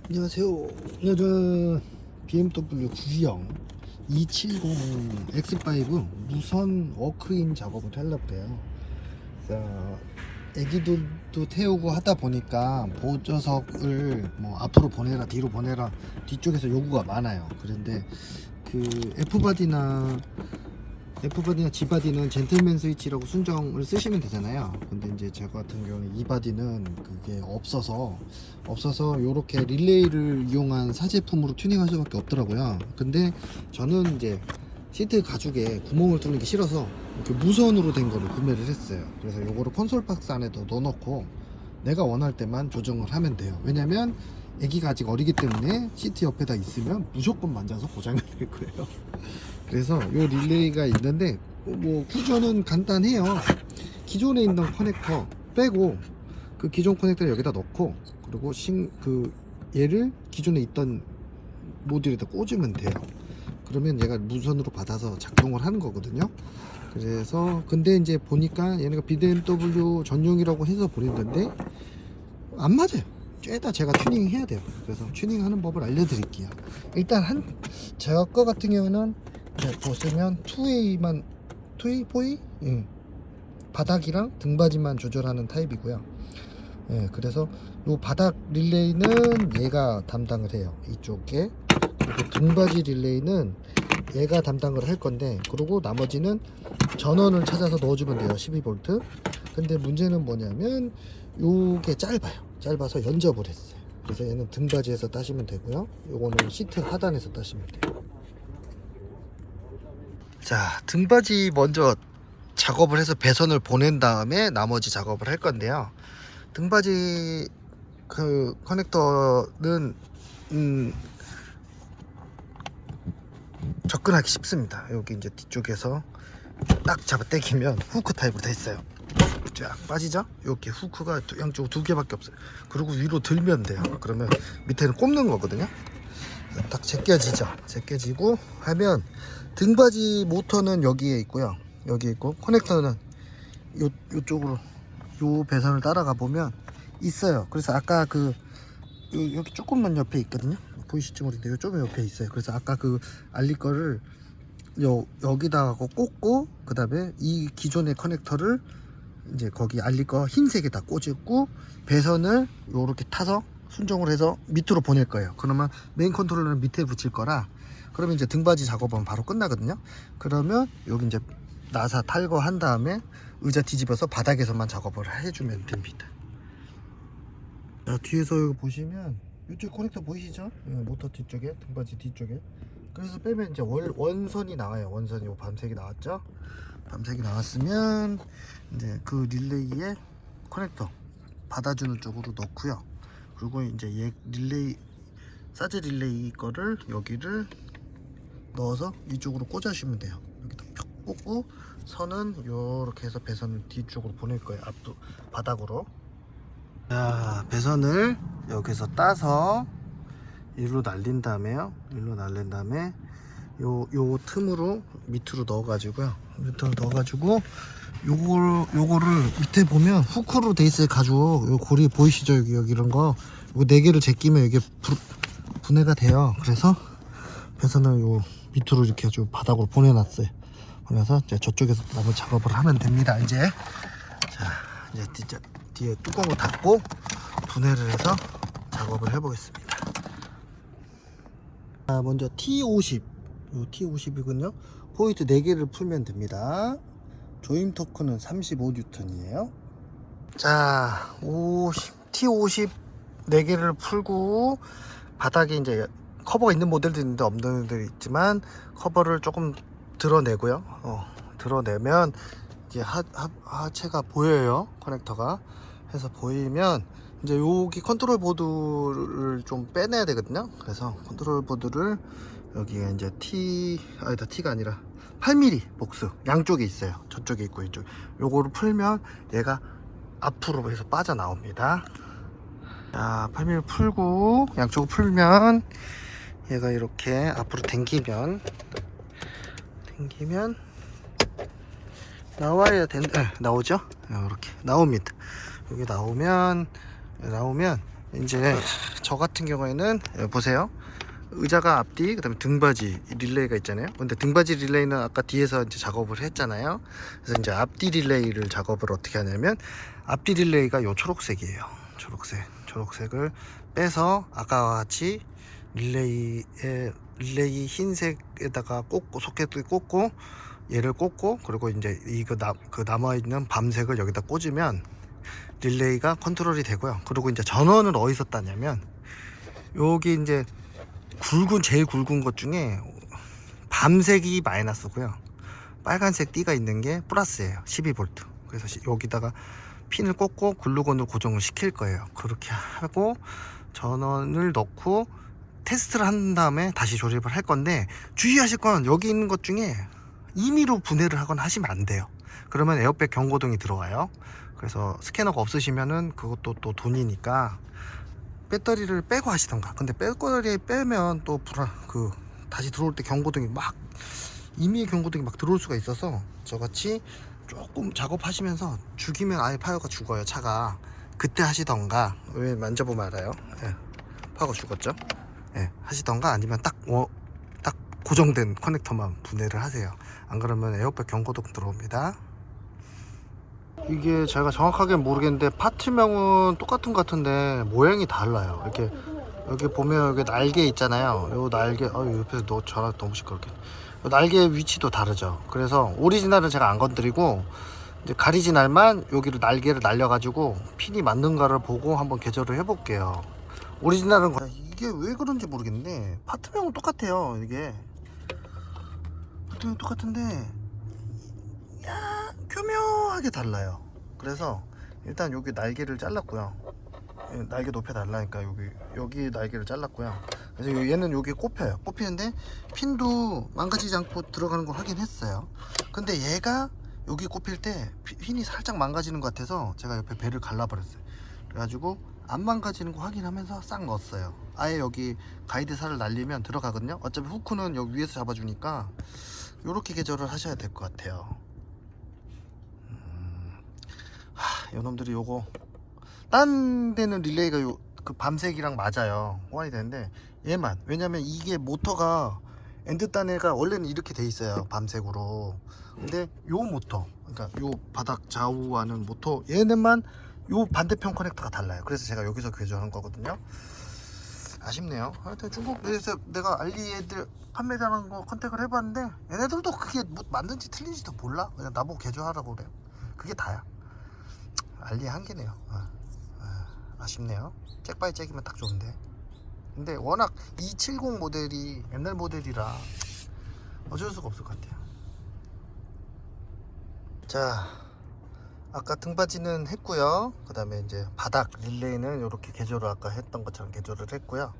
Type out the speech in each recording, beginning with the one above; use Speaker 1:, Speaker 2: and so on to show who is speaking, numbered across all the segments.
Speaker 1: 안녕하세요. 오늘은 BMW 9형 270 X5 무선 워크인 작업을 하려고 해요. 애기들도 태우고 하다 보니까 보조석을 뭐 앞으로 보내라 뒤로 보내라 뒤쪽에서 요구가 많아요. 그런데 그 F바디나 G바디는 젠틀맨 스위치라고 순정을 쓰시면 되잖아요. 근데 이제 저 같은 경우는 E바디는 그게 없어서 요렇게 릴레이를 이용한 사제품으로 튜닝할 수밖에 없더라고요. 근데 저는 이제 시트 가죽에 구멍을 뚫는 게 싫어서 이렇게 무선으로 된 거를 구매를 했어요. 그래서 요거를 콘솔 박스 안에도 넣어놓고 내가 원할 때만 조정을 하면 돼요. 왜냐면 애기가 아직 어리기 때문에 시트 옆에다 있으면 무조건 만져서 고장이 날 거예요. 그래서 요 릴레이가 있는데 뭐 구조는 간단해요. 기존에 있는 커넥터 빼고 그 기존 커넥터를 여기다 넣고 그리고 얘를 기존에 있던 모듈에다 꽂으면 돼요. 그러면 얘가 무선으로 받아서 작동을 하는 거거든요. 그래서 근데 이제 보니까 얘네가 BMW 전용이라고 해서 보냈는데 안 맞아요. 죄다 제가 튜닝 해야 돼요. 그래서 튜닝하는 법을 알려드릴게요. 일단 제가 거 같은 경우는 보시면 2웨이만 4웨이? 예. 바닥이랑 등받이만 조절하는 타입이고요. 예, 그래서 요 바닥 릴레이는 얘가 담당을 해요. 이쪽에. 그리고 등받이 릴레이는 얘가 담당을 할 건데, 그리고 나머지는 전원을 찾아서 넣어주면 돼요. 12V. 근데 문제는 뭐냐면 요게 짧아서 연접을 했어요. 그래서 얘는 등받이에서 따시면 되고요. 요거는 시트 하단에서 따시면 돼요. 자, 등받이 먼저 작업을 해서 배선을 보낸 다음에 나머지 작업을 할 건데요. 등받이 그 커넥터는 접근하기 쉽습니다. 여기 이제 뒤쪽에서 딱 잡아 당기면 후크 타입으로 돼 있어요. 쫙 빠지죠? 이렇게 후크가 양쪽 두 개밖에 없어요. 그리고 위로 들면 돼요. 그러면 밑에는 꼽는 거거든요. 딱 제껴지고 하면 등받이 모터는 여기에 있고요. 여기 있고 커넥터는 요쪽으로 요 배선을 따라가 보면 있어요. 그래서 아까 여기 조금만 옆에 있거든요. 보이실지 모르겠는데 좀 옆에 있어요. 그래서 아까 그 알릴 거를 여기다가 꽂고 그 다음에 이 기존의 커넥터를 이제 거기 알릴 거 흰색에다 꽂고 배선을 요렇게 타서 순정을 해서 밑으로 보낼 거예요. 그러면 메인 컨트롤러는 밑에 붙일 거라 그러면 이제 등받이 작업은 바로 끝나거든요. 그러면 여기 이제 나사 탈거한 다음에 의자 뒤집어서 바닥에서만 작업을 해주면 됩니다. 자, 뒤에서 여기 보시면 이쪽 커넥터 보이시죠? 모터 뒤쪽에 등받이 뒤쪽에. 그래서 빼면 이제 원선이 나와요. 원선이 요 밤색이 나왔죠? 밤색이 나왔으면 이제 그 릴레이에 커넥터 받아주는 쪽으로 넣고요. 그리고 이제 얘 사제 릴레이 거를 여기를 넣어서 이쪽으로 꽂아주시면 돼요. 여기다 펴 꽂고 선은 요렇게 해서 배선을 뒤쪽으로 보낼 거예요. 바닥으로. 자, 배선을 여기서 따서 일로 날린 다음에요. 요 틈으로 밑으로 넣어가지고요. 요거를 밑에 보면 후크로 돼 있어요. 가죽. 요 고리 보이시죠? 여기 이런 거. 요거 4개를 제끼면 이게 분해가 돼요. 그래서 배선을 요 밑으로 이렇게 아주 바닥으로 보내놨어요. 그래서 이제 저쪽에서 나무 작업을 하면 됩니다. 이제 뒤에 뚜껑을 닫고 분해를 해서 작업을 해보겠습니다. 자, 먼저 T50 요 T50이군요. 포인트 4개를 풀면 됩니다. 조임 토크는 35N이에요. 자, T50 4개를 풀고 바닥에 이제 커버가 있는 모델도 있는데 없는 모델도 있지만 커버를 조금 드러내고요. 드러내면 이제 하체가 보여요. 커넥터가 해서 보이면 이제 여기 컨트롤 보드를 좀 빼내야 되거든요. 그래서 컨트롤 보드를 여기에 이제 T가 아니라 8mm 복수 양쪽에 있어요. 저쪽에 있고 이쪽. 요거를 풀면 얘가 앞으로 해서 빠져나옵니다. 자, 8mm 풀고 양쪽을 풀면 얘가 이렇게 앞으로 당기면 나와야 나오죠? 이렇게 나옵니다. 여기 나오면 이제 저 같은 경우에는 보세요. 의자가 앞뒤, 그 다음에 등받이 릴레이가 있잖아요. 근데 등받이 릴레이는 아까 뒤에서 이제 작업을 했잖아요. 그래서 이제 앞뒤 릴레이를 작업을 어떻게 하냐면, 앞뒤 릴레이가 요 초록색이에요. 초록색을 빼서 아까와 같이 릴레이 흰색에다가 꽂고, 소켓을 꽂고, 얘를 꽂고, 그리고 이제 이거 그 남아있는 밤색을 여기다 꽂으면 릴레이가 컨트롤이 되고요. 그리고 이제 전원을 어디서 따냐면, 여기 이제 제일 굵은 것 중에 밤색이 마이너스고요, 빨간색 띠가 있는 게 플러스예요. 12V. 그래서 여기다가 핀을 꽂고 글루건으로 고정을 시킬 거예요. 그렇게 하고 전원을 넣고 테스트를 한 다음에 다시 조립을 할 건데, 주의하실 건 여기 있는 것 중에 임의로 분해를 하거나 하시면 안 돼요. 그러면 에어백 경고등이 들어와요. 그래서 스캐너가 없으시면은 그것도 또 돈이니까 배터리를 빼고 하시던가. 근데 배터리 빼면 또 다시 들어올 때 경고등이 막, 임의의 경고등이 막 들어올 수가 있어서, 저같이 조금 작업하시면서 죽이면 아예 파워가 죽어요, 차가. 그때 하시던가. 왜 만져보면 알아요. 예, 파워가 죽었죠. 예, 하시던가, 아니면 딱 고정된 커넥터만 분해를 하세요. 안 그러면 에어백 경고등 들어옵니다. 이게 제가 정확하게 모르겠는데 파츠명은 똑같은 것 같은데 모양이 달라요. 이렇게 여기 보면 여기 날개 있잖아요. 요 날개, 옆에서 너 전화 너무 시끄럽게. 요 날개 위치도 다르죠. 그래서 오리지널은 제가 안 건드리고, 이제 가리지널만 여기로 날개를 날려가지고 핀이 맞는가를 보고 한번 개조를 해볼게요. 오리지널은 이게 왜 그런지 모르겠는데 파트명은 똑같아요. 이게 파트명은 똑같은데 교묘하게 달라요. 그래서 일단 여기 날개를 잘랐고요. 날개 높여 달라니까 여기 날개를 잘랐고요. 그래서 얘는 여기 꼽히는데 핀도 망가지지 않고 들어가는 걸 확인했어요. 근데 얘가 여기 꼽힐 때 핀이 살짝 망가지는 것 같아서 제가 옆에 배를 갈라버렸어요. 그래가지고 안 망가지는 거 확인하면서 싹 넣었어요. 아예 여기 가이드살을 날리면 들어가거든요. 어차피 후크는 여기 위에서 잡아주니까 이렇게 개조를 하셔야 될 것 같아요. 요놈들이 요거 딴 데는 릴레이가 그 밤색이랑 맞아요, 호환이 되는데 얘만, 왜냐면 이게 모터가 엔드 단에가 원래는 이렇게 돼 있어요, 밤색으로. 근데 요 모터, 그러니까 요 바닥 좌우하는 모터, 얘는만 요 반대편 커넥터가 달라요. 그래서 제가 여기서 개조한 거거든요. 아쉽네요. 하여튼 중국에서 내가 알리 애들 판매자는 거 컨택을 해봤는데 얘네들도 그게 뭐 맞는지 틀린지도 몰라. 그냥 나보고 개조하라고 그래요. 그게 다야. 알리 한계네요. 아쉽네요. 잭바이 잭이면 딱 좋은데. 근데 워낙 270 모델이 옛날 모델이라 어쩔 수가 없을 것 같아요. 자, 아까 등받이는 했고요. 그 다음에 이제 바닥 릴레이는 이렇게 개조를 아까 했던 것처럼 개조를 했고요.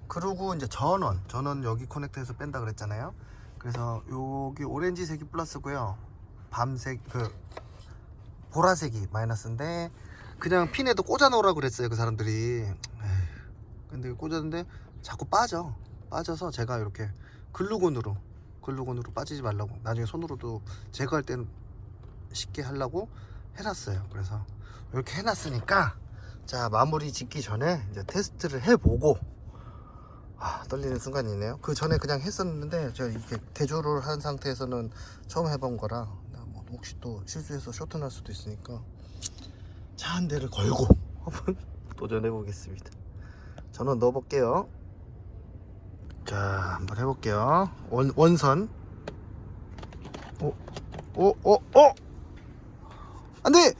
Speaker 1: 그리고 이제 전원 여기 커넥터에서 뺀다 그랬잖아요. 그래서 여기 오렌지색이 플러스고요, 밤색 보라색이 마이너스인데, 그냥 핀에도 꽂아 놓으라고 그랬어요, 그 사람들이. 근데 꽂았는데 자꾸 빠져서 제가 이렇게 글루건으로 빠지지 말라고, 나중에 손으로도 제거할 때는 쉽게 하려고 해놨어요. 그래서 이렇게 해놨으니까, 자, 마무리 짓기 전에 이제 테스트를 해보고, 떨리는 순간이네요. 그 전에 그냥 했었는데 제가 이렇게 개조를 한 상태에서는 처음 해본 거라 뭐 혹시 또 실수해서 쇼트 날 수도 있으니까 차 한 대를 걸고 한번 도전해 보겠습니다. 전원 넣어 볼게요. 자, 한번 해볼게요. 원선. 안돼!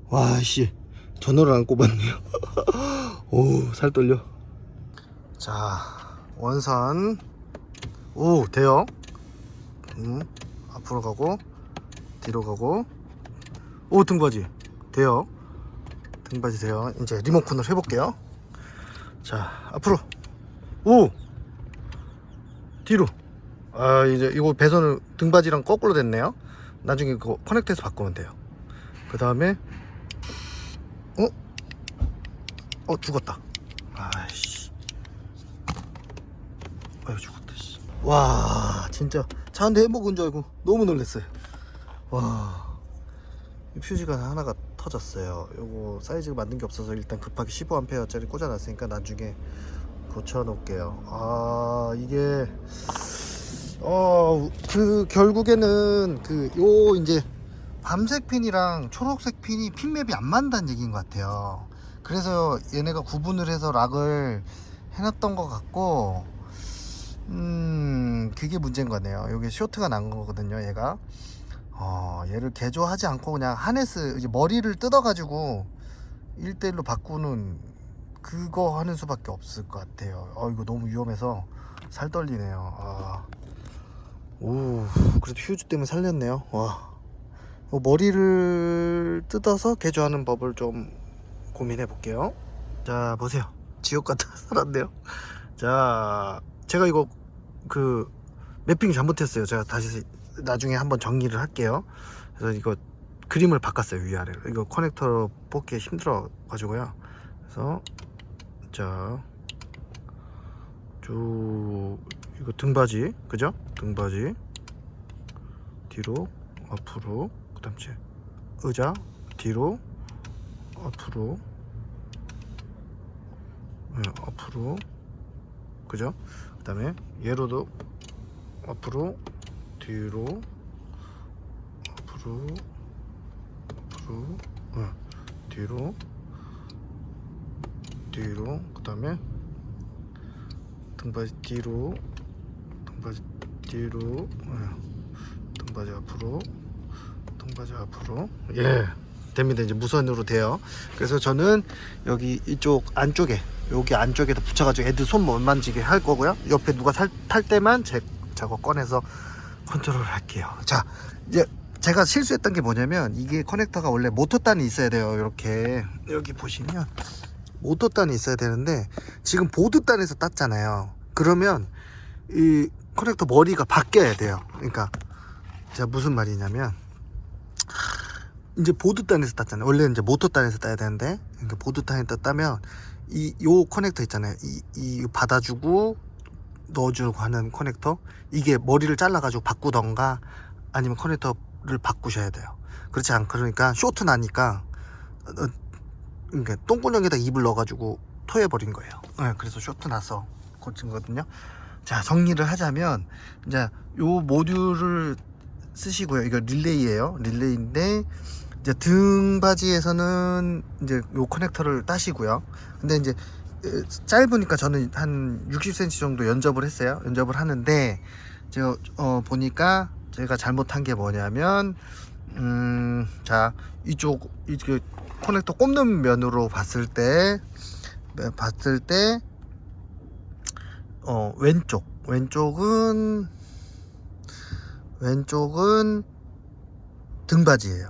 Speaker 1: 와씨, 전원을 안 꼽았네요. 오, 살 떨려. 자, 원선. 오, 돼요. 앞으로 가고 뒤로 가고. 오, 등받이 돼요. 등받이 돼요. 이제 리모컨을 해볼게요. 자, 앞으로. 오, 뒤로. 이제 이거 배선을 등받이랑 거꾸로 됐네요. 나중에 그거 커넥트해서 바꾸면 돼요. 그 다음에 죽었다. 아이씨. 죽었다. 씨. 와, 진짜 차 한 대 해먹은 줄 알고 너무 놀랐어요. 와, 이 퓨즈가 하나가 터졌어요. 요거 사이즈가 맞는 게 없어서 일단 급하게 15A짜리 꽂아놨으니까 나중에 고쳐놓을게요. 아 이게 그 결국에는 그 요 이제 밤색 핀이랑 초록색 핀이 핀맵이 안 맞는다는 얘기인 것 같아요. 그래서 얘네가 구분을 해서 락을 해놨던 것 같고, 그게 문제인 거네요. 여기 쇼트가 난 거거든요, 얘가. 얘를 개조하지 않고 그냥 하네스, 이제 머리를 뜯어가지고 1대1로 바꾸는 그거 하는 수밖에 없을 것 같아요. 이거 너무 위험해서 살 떨리네요. 오, 그래도 휴즈 때문에 살렸네요. 와, 머리를 뜯어서 개조하는 법을 좀 고민해 볼게요. 자, 보세요. 지옥 같아 살았네요. 자, 제가 이거 그 매핑 잘못했어요. 제가 다시 나중에 한번 정리를 할게요. 그래서 이거 그림을 바꿨어요. 위아래로. 이거 커넥터로 뽑기 힘들어 가지고요. 그래서 자, 이거 등받이, 그죠? 등받이 뒤로 앞으로, 그 다음에 의자 뒤로 앞으로, 앞으로, 그죠? 그 다음에 얘로도 앞으로 뒤로 앞으로 뒤로 그 다음에 등받이 뒤로, 등받이 뒤로, 등받이 앞으로, 등받이 앞으로. 예, 됩니다. 이제 무선으로 돼요. 그래서 저는 여기 이쪽 안쪽에, 여기 안쪽에다 붙여가지고 애들 손 못 만지게 할 거고요. 옆에 누가 탈 때만 저거 꺼내서 컨트롤 할게요. 자, 이제 제가 실수했던 게 뭐냐면, 이게 커넥터가 원래 모터단이 있어야 돼요. 이렇게 여기 보시면 모터단이 있어야 되는데 지금 보드단에서 땄잖아요. 그러면 이 커넥터 머리가 바뀌어야 돼요. 그러니까 제가 무슨 말이냐면, 이제 보드단에서 땄잖아요. 원래는 이제 모터단에서 따야 되는데, 그러니까 보드단에서 따면 요 커넥터 있잖아요. 이 받아주고 넣어주고 하는 커넥터, 이게 머리를 잘라가지고 바꾸던가 아니면 커넥터를 바꾸셔야 돼요. 그렇지 않고, 그러니까 쇼트 나니까 그러니까 똥구녕에다 입을 넣어가지고 토해버린 거예요. 그래서 쇼트 나서 고친 거거든요. 자, 정리를 하자면, 이제 요 모듈을 쓰시고요. 이거 릴레이예요. 릴레이인데 이제 등받이에서는 이제 요 커넥터를 따시고요. 근데 이제 짧으니까 저는 한 60cm 정도 연접을 했어요. 연접을 하는데 제가 보니까 제가 잘못한 게 뭐냐면, 자, 이쪽 커넥터 꼽는 면으로 봤을 때 왼쪽은 등받이에요.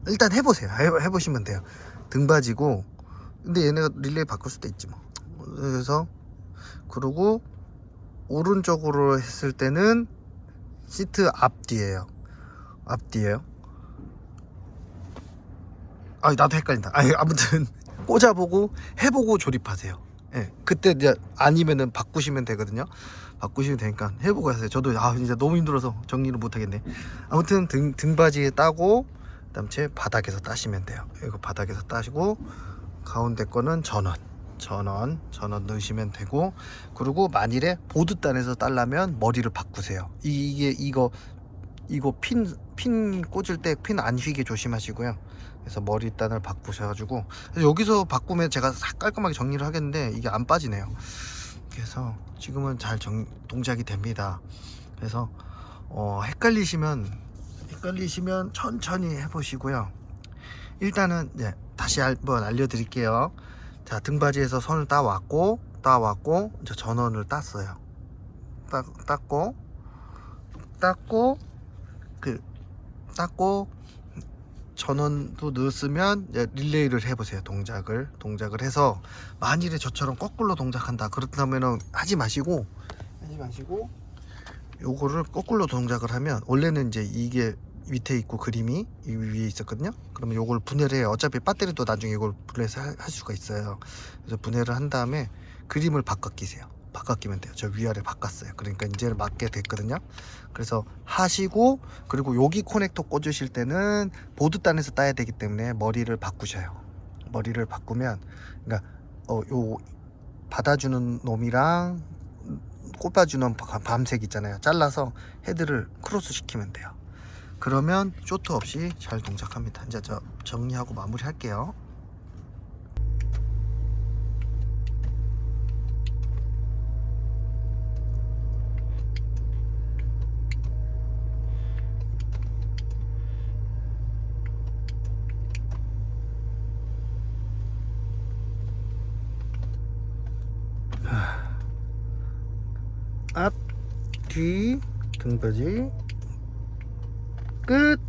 Speaker 1: 일단 해보세요. 해보시면 돼요. 등받이고, 근데 얘네가 릴레이 바꿀 수도 있지 뭐. 그래서 그리고 오른쪽으로 했을 때는 시트 앞뒤에요. 나도 헷갈린다. 아무튼 꽂아보고 해보고 조립하세요. 예, 그때 이제 아니면은 바꾸시면 되거든요. 바꾸시면 되니까 해보고 하세요. 저도 진짜 너무 힘들어서 정리를 못하겠네. 아무튼 등받이에 따고, 그다음 제 바닥에서 따시면 돼요. 이거 바닥에서 따시고, 가운데 거는 전원 넣으시면 되고, 그리고 만일에 보드단에서 딸라면 머리를 바꾸세요. 이거 핀 꽂을 때 핀 안 휘게 조심하시고요. 그래서 머리단을 바꾸셔가지고, 여기서 바꾸면 제가 싹 깔끔하게 정리를 하겠는데 이게 안 빠지네요. 그래서 지금은 잘 동작이 됩니다. 그래서 헷갈리시면 천천히 해보시고요. 일단은 다시 한번 알려드릴게요. 자, 등받이에서 선을 따왔고 이제 전원을 땄어요. 땄고 전원도 넣었으면 이제 릴레이를 해보세요. 동작을 해서, 만일에 저처럼 거꾸로 동작한다 그렇다면은 하지 마시고 요거를 거꾸로 동작을 하면, 원래는 이제 이게 밑에 있고 그림이 이 위에 있었거든요. 그러면 요걸 분해를 해요. 어차피 배터리도 나중에 이걸 분해해서 할 수가 있어요. 그래서 분해를 한 다음에 그림을 바꿔 끼세요. 바꿔 끼면 돼요. 저 위아래 바꿨어요. 그러니까 이제는 맞게 됐거든요. 그래서 하시고, 그리고 여기 커넥터 꽂으실 때는 보드단에서 따야 되기 때문에 머리를 바꾸셔요. 머리를 바꾸면, 그러니까 요 받아주는 놈이랑 꼽아주는 밤색 있잖아요. 잘라서 헤드를 크로스 시키면 돼요. 그러면 쇼트 없이 잘 동작합니다. 이제 저 정리하고 마무리 할게요. 앞, 뒤, 등받이 끝.